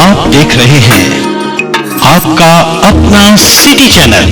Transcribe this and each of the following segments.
आप देख रहे हैं आपका अपना सिटी चैनल।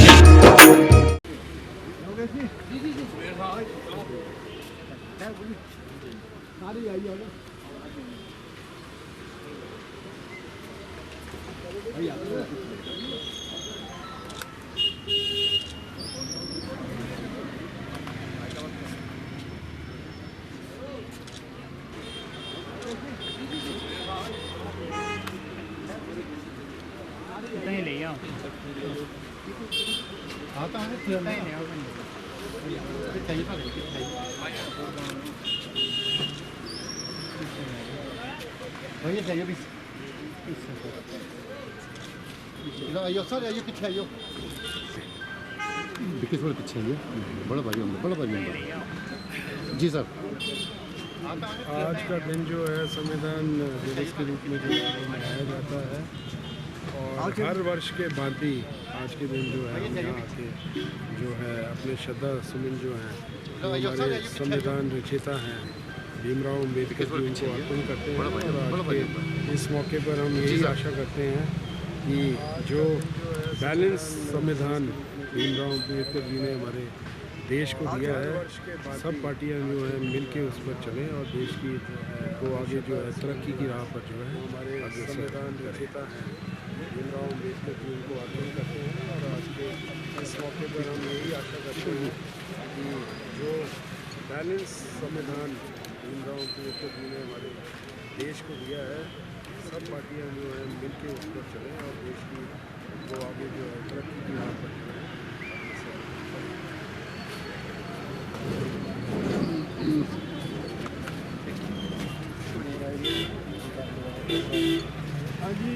आता है भैया चाहिए भी आइयो सर आइयो पीछे आइयो विकेट थोड़ा पीछे आइए बड़ा भाई जी सर। आज का दिन जो है संविधान दिवस के रूप में जो मनाया जाता है और हर वर्ष के भांति आज के दिन जो है हम यहाँ आके जो है अपने श्रद्धा सुमन जो हैं हमारे संविधान रचयिता हैं भीमराव अम्बेडकर जी उनको अर्पण करते हैं। और आज के इस मौके पर हम यही आशा करते हैं कि जो बैलेंस संविधान भीमराव अम्बेडकर जी ने हमारे देश को दिया है सब पार्टियां जो है मिल के उस पर चलें और देश की को आगे जो है तरक्की की राह पर जो है हमारे संविधान रचयिता हैं भीमराव अम्बेडकर जी उनको अर्पण करते हैं। और आज के इस मौके पर हम यही आशा करते हैं कि जो बैलेंस संविधान भीमराव अम्बेडकर जी ने हमारे देश को दिया है सब पार्टियां जो है मिल के उस पर चलें और देश की को आगे जो है तरक्की की राह पर जो है हाँ जी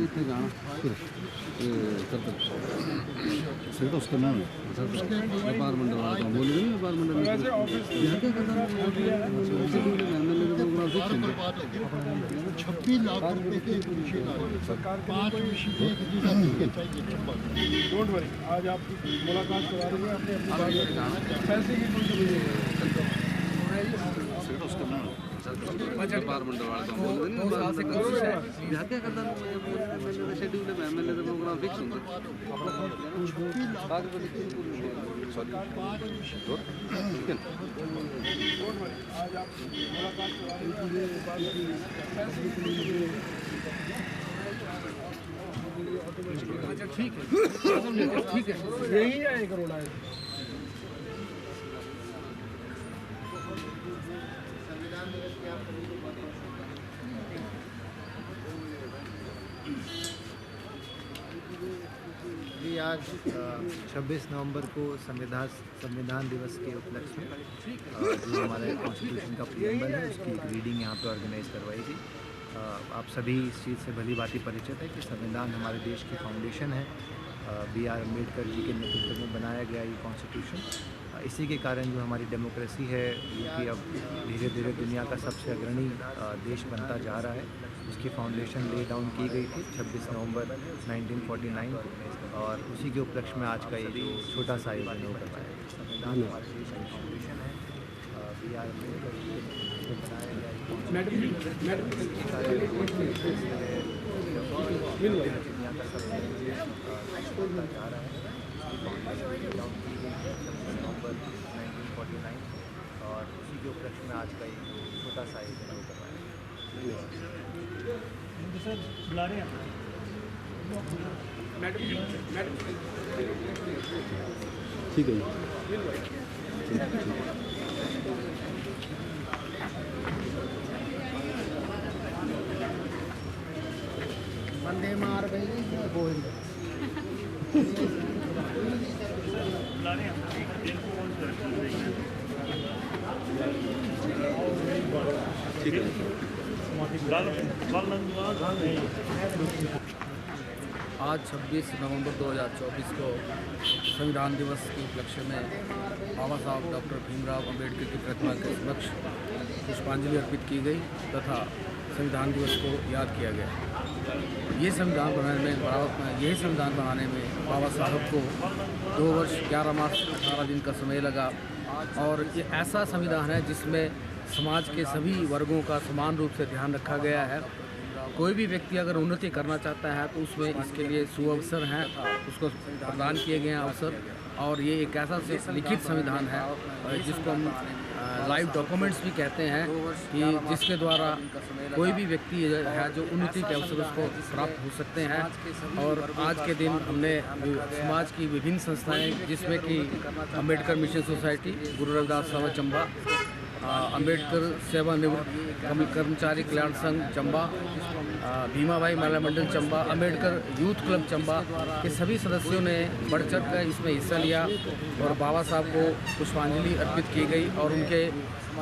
इतने जाना सर तो उसका नाम व्यापार मंडल वाला काम बोल रहे हैं। व्यापार मंडल यहाँ क्या करता है 26 लाख रुपए की सरकार डोंट वरी आज आप मुलाकात करा रही है अपने पैसे की कोई कमी नहीं है। व्यापार मंडल वाला काम बोल रहे हैं। यहाँ क्या करता है शेड्यूल में एमएलए का प्रोग्राम फिक्स होता है। आज आप मुलाकात करा रही है। अच्छा ठीक है यही है 1 करोड़ आए। जी आज 26 नवंबर को संविधान दिवस के उपलक्ष्य में जो हमारे कॉन्स्टिट्यूशन का प्रीएम्बल है उसकी रीडिंग यहाँ पे ऑर्गेनाइज करवाई थी। आप सभी इस चीज़ से भली भांति परिचित है कि संविधान हमारे देश की फाउंडेशन है। BR अम्बेडकर जी के नेतृत्व में बनाया गया ये कॉन्स्टिट्यूशन। इसी के कारण जो हमारी डेमोक्रेसी है ये कि अब धीरे धीरे दुनिया का सबसे अग्रणी देश बनता जा रहा है। उसकी फाउंडेशन ले डाउन की गई थी 26 नवंबर 1949 और उसी के उपलक्ष्य में आज का ये जो छोटा सा आयोजन हो करवाया है। संविधान हमारे देश की फाउंडेशन है। BR अम्बेडकर जी के नेतृत्व में बनाया गया दुनिया का सबसे बनता जा रहा है। नवंबर 1949 और उसी के उपलक्ष्य में आज का ये छोटा सा आयोजन हो करवाया है। सर बुला रहे हैं ठीक है वंदे मार गई बोल ठीक है। आज 26 नवंबर 2024 को संविधान दिवस के उपलक्ष्य में बाबा साहब डॉक्टर भीमराव अम्बेडकर की प्रतिमा के समक्ष पुष्पांजलि अर्पित की गई तथा संविधान दिवस को याद किया गया। ये संविधान बनाने में बाबा साहब को 2 वर्ष 11 मास 18 दिन का समय लगा। और ये ऐसा संविधान है जिसमें समाज के सभी वर्गों का समान रूप से ध्यान रखा गया है। कोई भी व्यक्ति अगर उन्नति करना चाहता है तो उसमें इसके लिए सुअवसर हैं, उसको प्रदान किए गए हैं अवसर। और ये एक ऐसा लिखित संविधान है जिसको हम लाइव डॉक्यूमेंट्स भी कहते हैं कि जिसके द्वारा कोई भी व्यक्ति है जो उन्नति के अवसर उसको प्राप्त हो सकते हैं। और आज के दिन हमने समाज की विभिन्न संस्थाएं जिसमें कि अम्बेडकर मिशन सोसाइटी, गुरु रविदास सभा चंबा, अम्बेडकर सेवानिवृत्त कर्मचारी कल्याण संघ चंबा, भीमा भाई महिला मंडल चंबा, अम्बेडकर यूथ क्लब चंबा के सभी सदस्यों ने बढ़ चढ़ कर इसमें हिस्सा लिया और बाबा साहब को पुष्पांजलि अर्पित की गई और उनके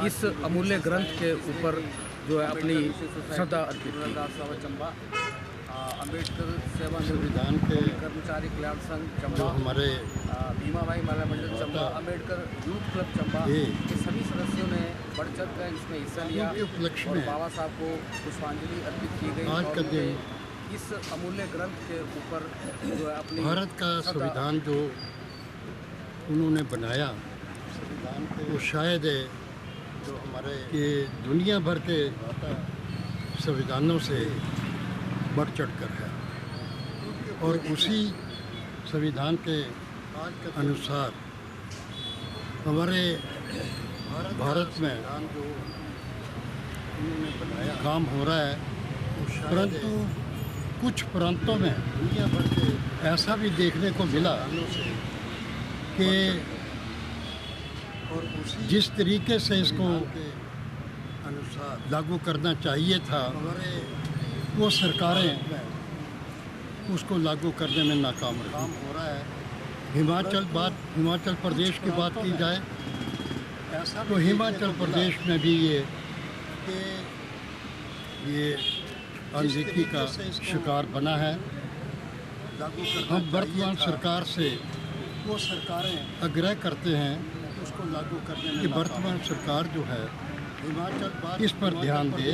इस अमूल्य ग्रंथ के ऊपर जो है अपनी श्रद्धा अर्पित की। अम्बेडकर सेवानिवृत्त के कर्मचारी कल्याण संघ चंबा, हमारे भीमा भाई महिला मंडल चंबा, अम्बेडकर यूथ क्लब चंबा के सभी सदस्यों ने बढ़ चढ़ कर इसमें हिस्सा लिया और बाबा साहब को पुष्पांजलि अर्पित की गई। आज का दिन इस अमूल्य ग्रंथ के ऊपर जो है अपनी भारत का संविधान जो उन्होंने बनाया वो शायद जो हमारे ये दुनिया भर के संविधानों से बढ़ चढ़ कर है और उसी संविधान के अनुसार हमारे भारत में काम हो रहा है। परंतु कुछ प्रांतों में दुनिया भर के ऐसा भी देखने को मिला कि जिस तरीके से इसको लागू करना चाहिए था वो सरकारें उसको लागू करने में नाकाम रही। हिमाचल प्रदेश की बात की जाए तो हिमाचल प्रदेश में भी ये अनदेखी का शिकार बना है। हम वर्तमान सरकार से वो सरकारें आग्रह करते हैं उसको लागू करने में कि वर्तमान सरकार जो है इस पर ध्यान दे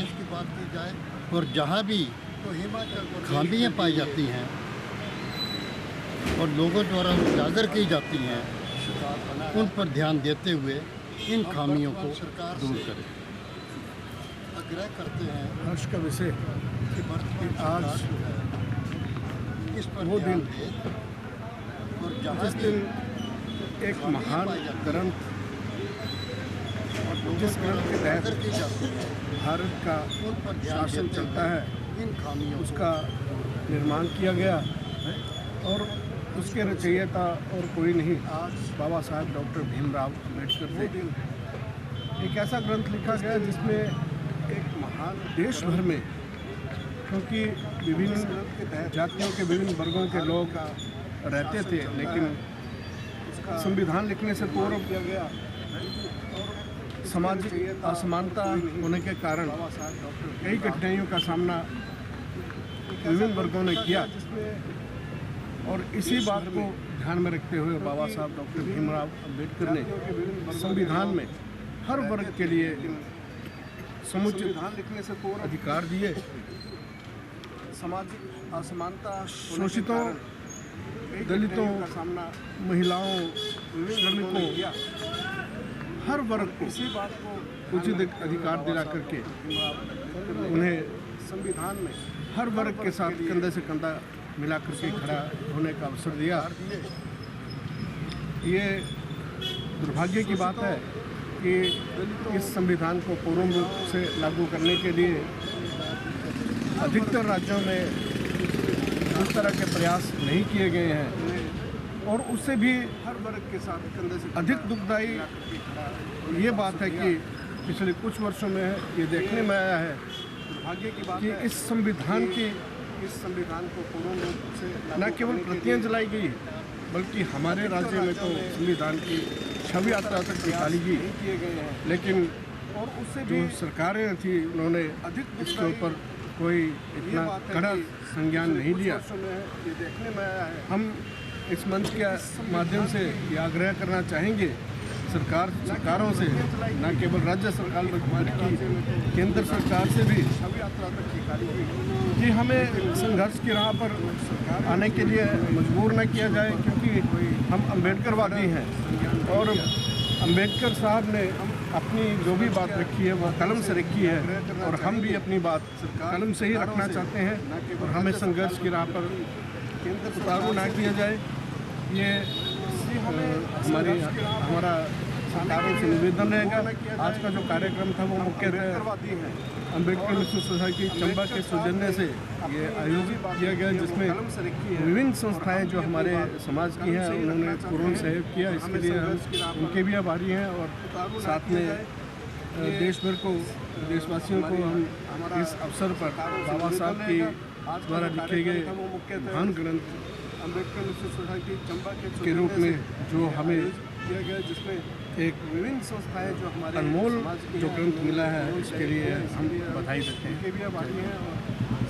और जहाँ भी खामियाँ पाई जाती हैं और लोगों द्वारा उजागर की जाती हैं उन पर ध्यान देते हुए इन खामियों को दूर करें। आग्रह करते हैं हर्ष का विषय कि आज इस पर वो दिन और जिस दिन एक महान ग्रंथ जिस ग्रंथ के तहत भारत का शासन चलता है उसका निर्माण किया गया और उसके रचयिता और कोई नहीं बाबा साहब डॉक्टर भीमराव अम्बेडकर थे। एक ऐसा ग्रंथ लिखा गया जिसमें एक महान देश भर में, क्योंकि विभिन्न जातियों के विभिन्न वर्गों के लोग रहते थे, लेकिन संविधान लिखने से पूर्व किया गया सामाजिक असमानता होने के कारण कई कठिनाइयों का सामना विभिन्न वर्गों ने किया और इसी बात को ध्यान में रखते हुए बाबा साहब डॉक्टर भीमराव अम्बेडकर ने संविधान में हर वर्ग के लिए समुचित लिखने से पूर्व अधिकार दिए। सामाजिक असमानता, शोषितों, दलितों का सामना, महिलाओं, श्रमिकों, हर वर्ग को इसी बात को उचित अधिकार दिला करके उन्हें संविधान में हर वर्ग के साथ कंधे से कंधा मिला करके खड़ा होने का अवसर दिया। ये दुर्भाग्य की बात है कि इस संविधान को पूर्ण रूप से लागू करने के लिए अधिकतर राज्यों में उस तरह के प्रयास नहीं किए गए हैं और उससे भी हर वर्ग के साथ कंधे से अधिक दुखदायी ये बात है कि पिछले कुछ वर्षों में ये देखने में आया है दुर्भाग्य की बात कि इस संविधान को पूर्ण रूप से न केवल प्रतियां जलाई गई बल्कि हमारे राज्य में तो संविधान की छवि यात्रा तक निकाली गई, लेकिन और उससे जो सरकारें थी उन्होंने अधिक इसके ऊपर कोई इतना कड़ा संज्ञान नहीं लिया। हम इस मंच के माध्यम से ये आग्रह करना चाहेंगे सरकारों से, न केवल राज्य सरकार बल्कि केंद्र सरकार से भी कि हमें संघर्ष की राह पर आने के लिए मजबूर न किया जाए, क्योंकि हम अम्बेडकरवादी हैं और अम्बेडकर साहब ने अपनी जो भी बात रखी है वह कलम से रखी है और हम भी अपनी बात कलम से ही रखना चाहते हैं और हमें संघर्ष की राह पर उतारू ना किया जाए। ये हमारा सरकारों से निवेदन रहेगा। आज का जो कार्यक्रम था वो मुख्यतः अम्बेडकर मिशन सोसाइटी चंबा के सौजन्य से ये आयोजित किया गया, जिसमें विभिन्न संस्थाएं जो हमारे समाज की हैं उन्होंने पूर्ण सहयोग किया। इसके लिए हम उनके भी आभारी हैं और साथ में देश भर को, देशवासियों को हम इस अवसर पर बाबा साहब की द्वारा लिखे गए महान ग्रंथ अम्बेडकर मिशन सोसाइटी चंबा के रूप में जो हमें दिया गया, जिसमें एक विभिन्न संस्थाएं जो हमारे अनमोल जो ग्रंथ मिला है, उसके लिए हम बधाई देते हैं।